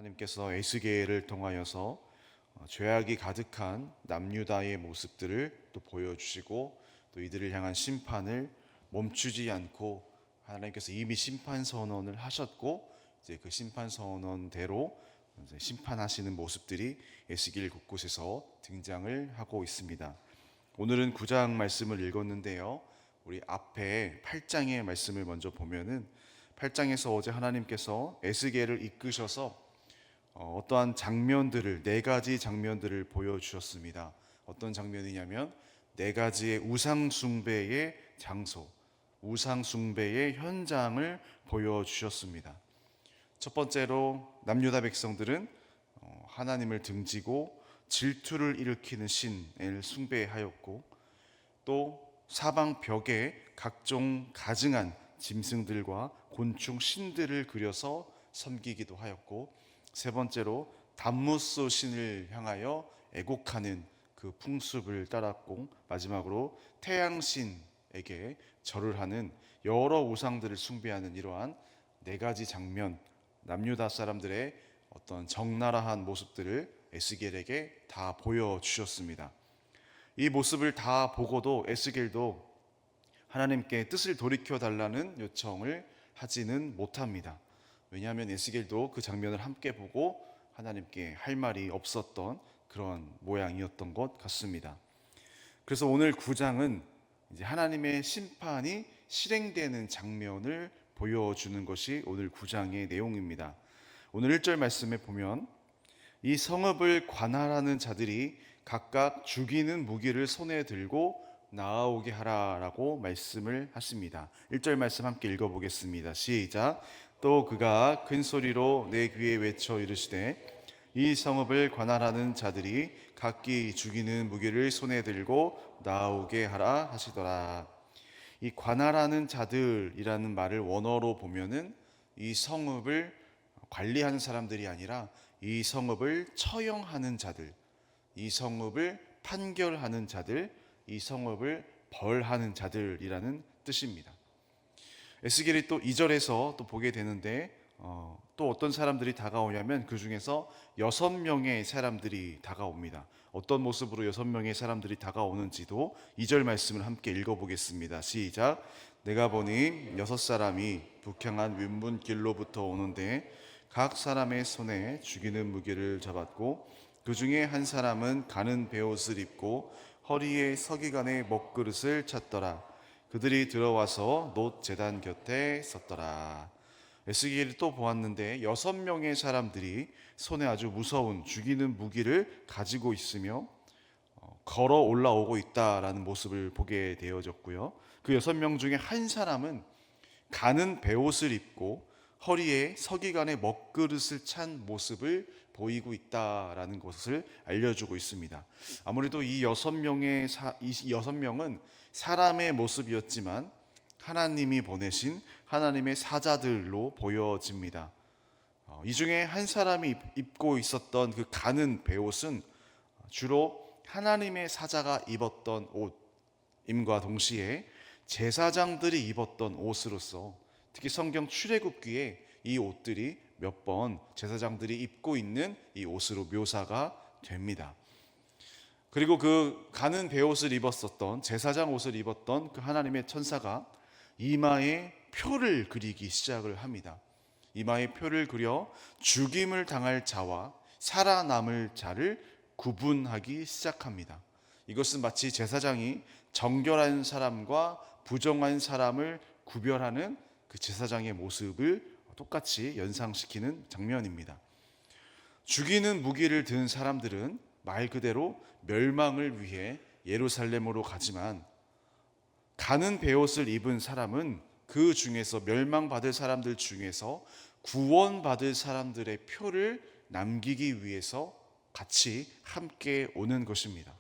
하나님께서 에스겔을 통하여서 죄악이 가득한 남유다의 모습들을 또 보여주시고 또 이들을 향한 심판을 멈추지 않고 하나님께서 이미 심판 선언을 하셨고 이제 그 심판 선언대로 이제 심판하시는 모습들이 에스겔 곳곳에서 등장을 하고 있습니다. 오늘은 9장 말씀을 읽었는데요. 우리 앞에 8장의 말씀을 먼저 보면은 8장에서 어제 하나님께서 에스겔을 이끄셔서 어떠한 장면들을, 네 가지 장면들을 보여주셨습니다. 어떤 장면이냐면 네 가지의 우상숭배의 장소, 우상숭배의 현장을 보여주셨습니다. 첫 번째로 남유다 백성들은 하나님을 등지고 질투를 일으키는 신을 숭배하였고, 또 사방 벽에 각종 가증한 짐승들과 곤충 신들을 그려서 섬기기도 하였고, 세 번째로 담무스 신을 향하여 애곡하는 그 풍습을 따랐고, 마지막으로 태양신에게 절을 하는 여러 우상들을 숭배하는 이러한 네 가지 장면, 남유다 사람들의 어떤 적나라한 모습들을 에스겔에게 다 보여주셨습니다. 이 모습을 다 보고도 에스겔도 하나님께 뜻을 돌이켜 달라는 요청을 하지는 못합니다. 왜냐하면 에스겔도 그 장면을 함께 보고 하나님께 할 말이 없었던 그런 모양이었던 것 같습니다. 그래서 오늘 9장은 이제 하나님의 심판이 실행되는 장면을 보여주는 것이 오늘 9장의 내용입니다. 오늘 1절 말씀에 보면 이 성읍을 관할하는 자들이 각각 죽이는 무기를 손에 들고 나아오게 하라라고 말씀을 하십니다. 1절 말씀 함께 읽어보겠습니다. 시작. 또 그가 큰 소리로 내 귀에 외쳐 이르시되 이 성읍을 관할하는 자들이 각기 죽이는 무기를 손에 들고 나아오게 하라 하시더라. 이 관할하는 자들이라는 말을 원어로 보면은 이 성읍을 관리하는 사람들이 아니라 이 성읍을 처형하는 자들, 이 성읍을 판결하는 자들, 이 성읍을 벌하는 자들이라는 뜻입니다. 에스겔이 또 2절에서 또 보게 되는데 또 어떤 사람들이 다가오냐면 그 중에서 6명의 사람들이 다가옵니다. 어떤 모습으로 6명의 사람들이 다가오는지도 2절 말씀을 함께 읽어보겠습니다. 시작. 내가 보니 6사람이 북향한 윗문길로부터 오는데 각 사람의 손에 죽이는 무기를 잡았고 그 중에 한 사람은 가는 베옷을 입고 허리에 서기관의 먹그릇을 찼더라. 그들이 들어와서 놋 제단 곁에 섰더라. 에스겔이 또 보았는데 6명의 사람들이 손에 아주 무서운 죽이는 무기를 가지고 있으며 걸어 올라오고 있다라는 모습을 보게 되어졌고요. 그 6명 중에 한 사람은 가는 베옷을 입고 허리에 서기관의 먹그릇을 찬 모습을 보이고 있다라는 것을 알려주고 있습니다. 아무래도 이 6명은 사람의 모습이었지만 하나님이 보내신 하나님의 사자들로 보여집니다. 이 중에 한 사람이 입고 있었던 그 가는 베옷은 주로 하나님의 사자가 입었던 옷임과 동시에 제사장들이 입었던 옷으로서 특히 성경 출애굽기에 이 옷들이 몇 번 제사장들이 입고 있는 이 옷으로 묘사가 됩니다. 그리고 그 가는 베옷을 입었었던 제사장 옷을 입었던 그 하나님의 천사가 이마에 표를 그리기 시작을 합니다. 이마에 표를 그려 죽임을 당할 자와 살아남을 자를 구분하기 시작합니다. 이것은 마치 제사장이 정결한 사람과 부정한 사람을 구별하는 그 제사장의 모습을 똑같이 연상시키는 장면입니다. 죽이는 무기를 든 사람들은 말 그대로 멸망을 위해 예루살렘으로 가지만 가는 베옷을 입은 사람은 그 중에서 멸망받을 사람들 중에서 구원받을 사람들의 표를 남기기 위해서 같이 함께 오는 것입니다.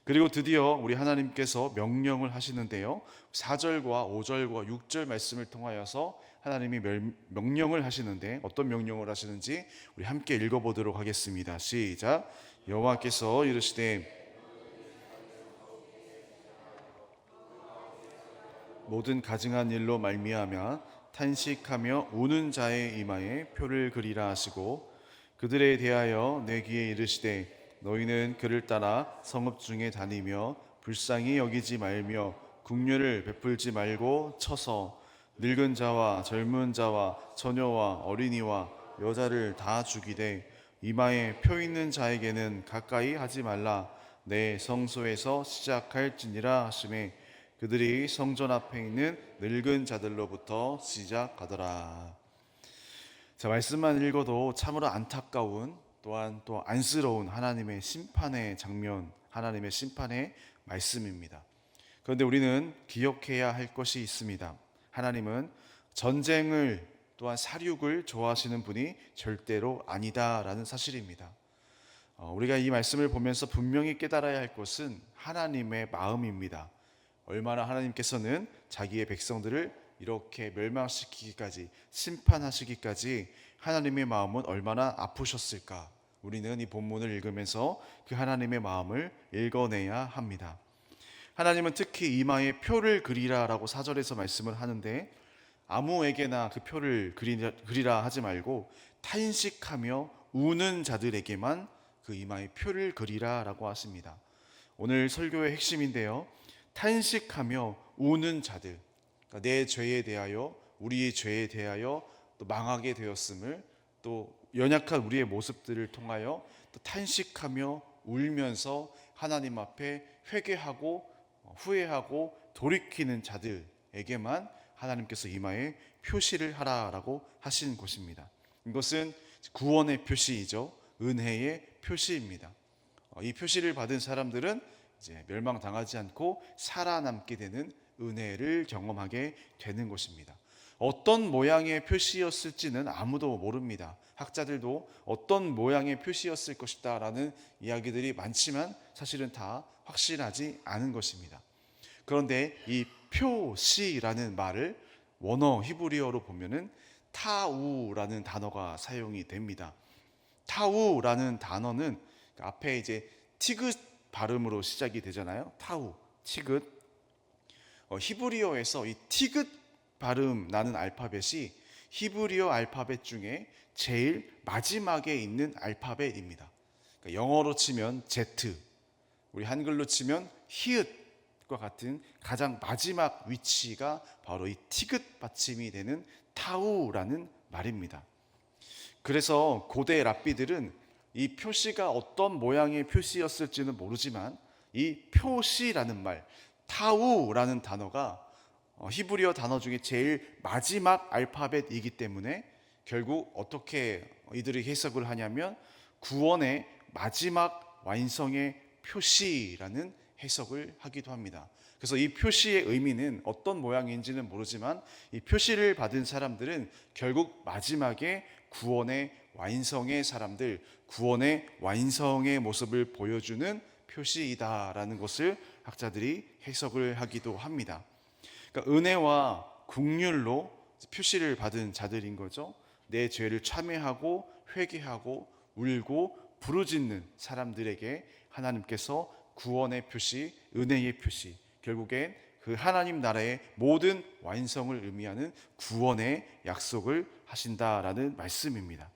그리고 드디어 우리 하나님께서 명령을 하시는데요. 4절과 5절과 6절 말씀을 통하여서 하나님이 명령을 하시는데 어떤 명령을 하시는지 우리 함께 읽어보도록 하겠습니다. 시작. 여호와께서 이르시되 모든 가증한 일로 말미암아 탄식하며 우는 자의 이마에 표를 그리라 하시고 그들에 대하여 내 귀에 이르시되 너희는 그를 따라 성읍 중에 다니며 불쌍히 여기지 말며 국류를 베풀지 말고 쳐서 늙은 자와 젊은 자와 처녀와 어린이와 여자를 다 죽이되 이마에 표 있는 자에게는 가까이 하지 말라. 내 성소에서 시작할지니라 하시매 그들이 성전 앞에 있는 늙은 자들로부터 시작하더라. 자, 말씀만 읽어도 참으로 안타까운, 또한 또 안쓰러운 하나님의 심판의 장면, 하나님의 심판의 말씀입니다. 그런데 우리는 기억해야 할 것이 있습니다. 하나님은 전쟁을, 또한 사륙을 좋아하시는 분이 절대로 아니다라는 사실입니다. 우리가 이 말씀을 보면서 분명히 깨달아야 할 것은 하나님의 마음입니다. 얼마나 하나님께서는 자기의 백성들을 이렇게 멸망시키기까지, 심판하시기까지 하나님의 마음은 얼마나 아프셨을까? 우리는 이 본문을 읽으면서 그 하나님의 마음을 읽어내야 합니다. 하나님은 특히 이마에 표를 그리라라고 4절에서 말씀을 하는데, 아무에게나 그 표를 그리라 하지 말고 탄식하며 우는 자들에게만 그 이마에 표를 그리라라고 하십니다. 오늘 설교의 핵심인데요, 탄식하며 우는 자들, 그러니까 내 죄에 대하여, 우리의 죄에 대하여 또 망하게 되었음을, 또 연약한 우리의 모습들을 통하여 또 탄식하며 울면서 하나님 앞에 회개하고 후회하고 돌이키는 자들에게만 하나님께서 이마에 표시를 하라라고 하신 것입니다. 이것은 구원의 표시이죠. 은혜의 표시입니다. 이 표시를 받은 사람들은 이제 멸망당하지 않고 살아남게 되는 은혜를 경험하게 되는 것입니다. 어떤 모양의 표시였을지는 아무도 모릅니다. 학자들도 어떤 모양의 표시였을 것이다 라는 이야기들이 많지만 사실은 다 확실하지 않은 것입니다. 그런데 이 표시라는 말을 원어 히브리어로 보면은 타우라는 단어가 사용이 됩니다. 타우라는 단어는 앞에 이제 티귿 발음으로 시작이 되잖아요. 타우, 티귿. 히브리어에서 이 티귿 발음 나는 알파벳이 히브리어 알파벳 중에 제일 마지막에 있는 알파벳입니다. 그러니까 영어로 치면 Z, 우리 한글로 치면 히읗과 같은 가장 마지막 위치가 바로 이 티귿 받침이 되는 타우라는 말입니다. 그래서 고대 랍비들은 이 표시가 어떤 모양의 표시였을지는 모르지만 이 표시라는 말, 타우라는 단어가 히브리어 단어 중에 제일 마지막 알파벳이기 때문에 결국 어떻게 이들이 해석을 하냐면 구원의 마지막 완성의 표시라는 해석을 하기도 합니다. 그래서 이 표시의 의미는 어떤 모양인지는 모르지만 이 표시를 받은 사람들은 결국 마지막에 구원의 완성의 사람들, 구원의 완성의 모습을 보여주는 표시이다라는 것을 학자들이 해석을 하기도 합니다. 그러니까 은혜와 긍휼로 표시를 받은 자들인 거죠. 내 죄를 참회하고 회개하고 울고 부르짖는 사람들에게 하나님께서 구원의 표시, 은혜의 표시, 결국엔 그 하나님 나라의 모든 완성을 의미하는 구원의 약속을 하신다라는 말씀입니다.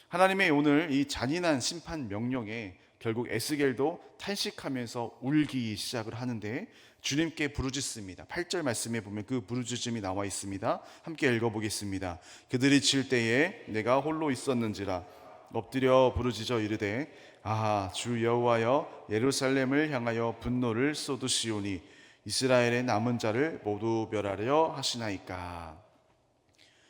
하나님의 오늘 이 잔인한 심판 명령에 결국 에스겔도 탄식하면서 울기 시작을 하는데 주님께 부르짖습니다. 8절 말씀에 보면 그 부르짖음이 나와 있습니다. 함께 읽어보겠습니다. 그들이 칠 때에 내가 홀로 있었는지라 엎드려 부르짖어 이르되 아하 주 여호와여 예루살렘을 향하여 분노를 쏟으시오니 이스라엘의 남은 자를 모두 멸하려 하시나이까.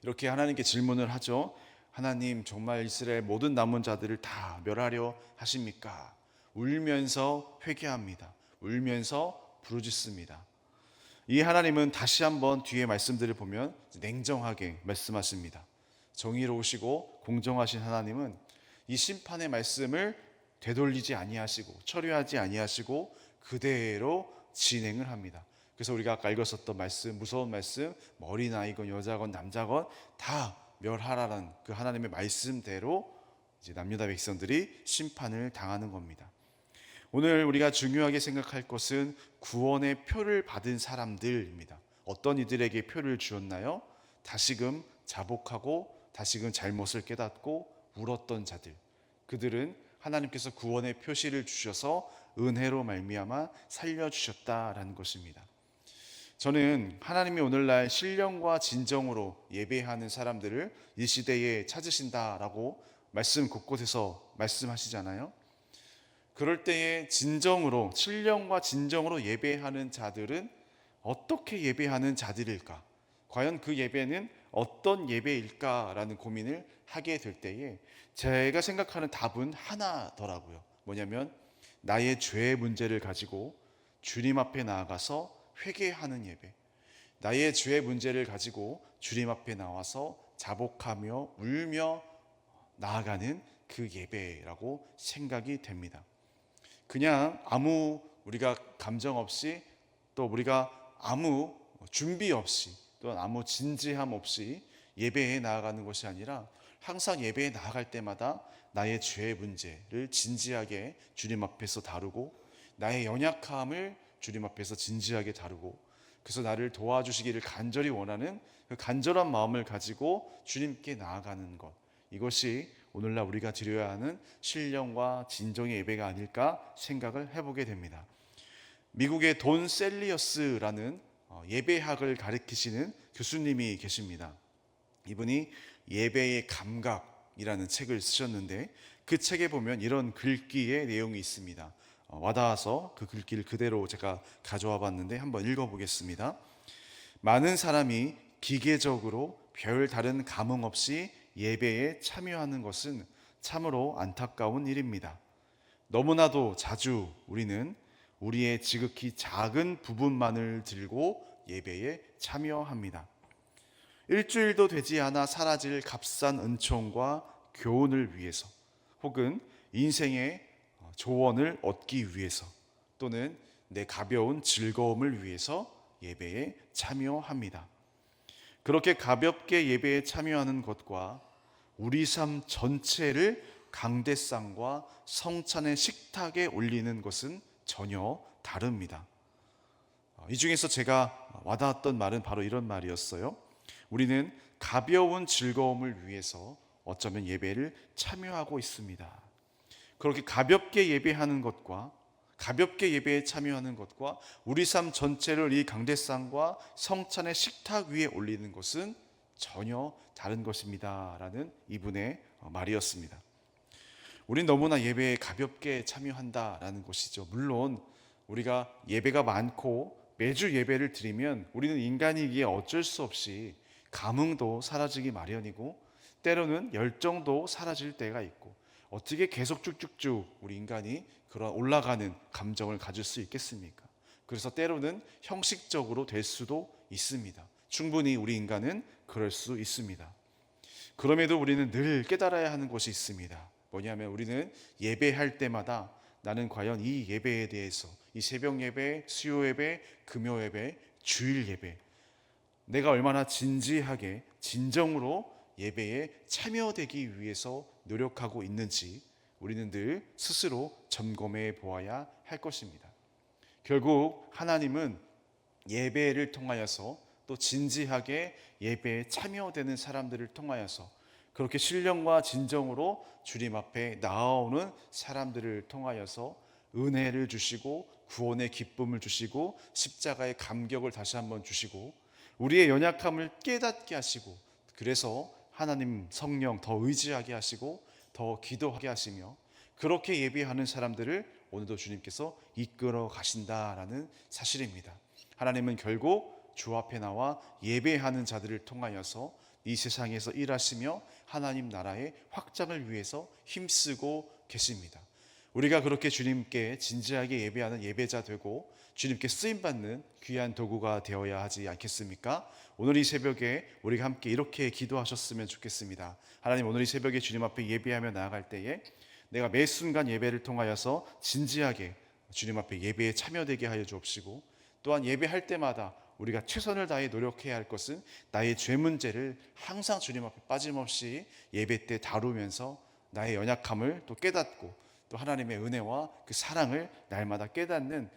이렇게 하나님께 질문을 하죠. 하나님 정말 이스라엘 모든 남은 자들을 다 멸하려 하십니까? 울면서 회개합니다. 울면서 부르짖습니다. 이 하나님은 다시 한번 뒤에 말씀들을 보면 냉정하게 말씀하십니다. 정의로우시고 공정하신 하나님은 이 심판의 말씀을 되돌리지 아니하시고 처리하지 아니하시고 그대로 진행을 합니다. 그래서 우리가 아까 읽었었던 말씀, 무서운 말씀, 어린아이건 여자건 남자건 다 멸하라는 그 하나님의 말씀대로 이제 남유다 백성들이 심판을 당하는 겁니다. 오늘 우리가 중요하게 생각할 것은 구원의 표를 받은 사람들입니다. 어떤 이들에게 표를 주었나요? 다시금 자복하고 다시금 잘못을 깨닫고 울었던 자들, 그들은 하나님께서 구원의 표시를 주셔서 은혜로 말미암아 살려주셨다라는 것입니다. 저는 하나님이 오늘날 신령과 진정으로 예배하는 사람들을 이 시대에 찾으신다라고 말씀 곳곳에서 말씀하시잖아요. 그럴 때에 진정으로, 신령과 진정으로 예배하는 자들은 어떻게 예배하는 자들일까? 과연 그 예배는 어떤 예배일까라는 고민을 하게 될 때에 제가 생각하는 답은 하나더라고요. 뭐냐면 나의 죄의 문제를 가지고 주님 앞에 나아가서 회개하는 예배, 나의 죄의 문제를 가지고 주님 앞에 나와서 자복하며 울며 나아가는 그 예배라고 생각이 됩니다. 그냥 아무 우리가 감정 없이, 또 우리가 아무 준비 없이, 또는 아무 진지함 없이 예배에 나아가는 것이 아니라 항상 예배에 나아갈 때마다 나의 죄의 문제를 진지하게 주님 앞에서 다루고, 나의 연약함을 주님 앞에서 진지하게 다루고, 그래서 나를 도와주시기를 간절히 원하는 그 간절한 마음을 가지고 주님께 나아가는 것, 이것이 오늘날 우리가 드려야 하는 신령과 진정의 예배가 아닐까 생각을 해보게 됩니다. 미국의 돈 셀리어스라는 예배학을 가르치시는 교수님이 계십니다. 이분이 예배의 감각이라는 책을 쓰셨는데, 그 책에 보면 이런 글귀의 내용이 있습니다. 와닿아서 그 글귀를 그대로 제가 가져와 봤는데 한번 읽어보겠습니다. 많은 사람이 기계적으로 별 다른 감흥 없이 예배에 참여하는 것은 참으로 안타까운 일입니다. 너무나도 자주 우리는 우리의 지극히 작은 부분만을 들고 예배에 참여합니다. 일주일도 되지 않아 사라질 값싼 은총과 교훈을 위해서, 혹은 인생의 조언을 얻기 위해서, 또는 내 가벼운 즐거움을 위해서 예배에 참여합니다. 그렇게 가볍게 예배에 참여하는 것과 우리 삶 전체를 강대상과 성찬의 식탁에 올리는 것은 전혀 다릅니다. 이 중에서 제가 와닿았던 말은 바로 이런 말이었어요. 우리는 가벼운 즐거움을 위해서 어쩌면 예배를 참여하고 있습니다. 그렇게 가볍게 예배하는 것과, 가볍게 예배에 참여하는 것과 우리 삶 전체를 이 강대상과 성찬의 식탁 위에 올리는 것은 전혀 다른 것입니다 라는 이분의 말이었습니다. 우린 너무나 예배에 가볍게 참여한다라는 것이죠. 물론 우리가 예배가 많고 매주 예배를 드리면 우리는 인간이기에 어쩔 수 없이 감흥도 사라지기 마련이고, 때로는 열정도 사라질 때가 있고, 어떻게 계속 쭉쭉쭉 우리 인간이 그런 올라가는 감정을 가질 수 있겠습니까? 그래서 때로는 형식적으로 될 수도 있습니다. 충분히 우리 인간은 그럴 수 있습니다. 그럼에도 우리는 늘 깨달아야 하는 것이 있습니다. 뭐냐면 우리는 예배할 때마다 나는 과연 이 예배에 대해서, 이 새벽 예배, 수요 예배, 금요 예배, 주일 예배, 내가 얼마나 진지하게 진정으로 예배에 참여되기 위해서 노력하고 있는지 우리는 늘 스스로 점검해 보아야 할 것입니다. 결국 하나님은 예배를 통하여서, 또 진지하게 예배에 참여되는 사람들을 통하여서, 그렇게 신령과 진정으로 주님 앞에 나아오는 사람들을 통하여서 은혜를 주시고 구원의 기쁨을 주시고 십자가의 감격을 다시 한번 주시고 우리의 연약함을 깨닫게 하시고, 그래서 하나님 성령 더 의지하게 하시고 더 기도하게 하시며, 그렇게 예배하는 사람들을 오늘도 주님께서 이끌어 가신다라는 사실입니다. 하나님은 결국 주 앞에 나와 예배하는 자들을 통하여서 이 세상에서 일하시며 하나님 나라의 확장을 위해서 힘쓰고 계십니다. 우리가 그렇게 주님께 진지하게 예배하는 예배자 되고 주님께 쓰임받는 귀한 도구가 되어야 하지 않겠습니까? 오늘 이 새벽에 우리가 함께 이렇게 기도하셨으면 좋겠습니다. 하나님, 오늘 이 새벽에 주님 앞에 예배하며 나아갈 때에 내가 매 순간 예배를 통하여서 진지하게 주님 앞에 예배에 참여되게 하여 주옵시고, 또한 예배할 때마다 우리가 최선을 다해 노력해야 할 것은 나의 죄 문제를 항상 주님 앞에 빠짐없이 예배 때 다루면서 나의 연약함을 또 깨닫고, 또 하나님의 은혜와 그 사랑을 날마다 깨닫는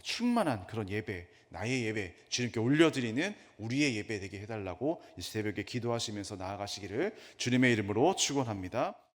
충만한 그런 예배, 나의 예배, 주님께 올려드리는 우리의 예배 되게 해달라고 이 새벽에 기도하시면서 나아가시기를 주님의 이름으로 축원합니다.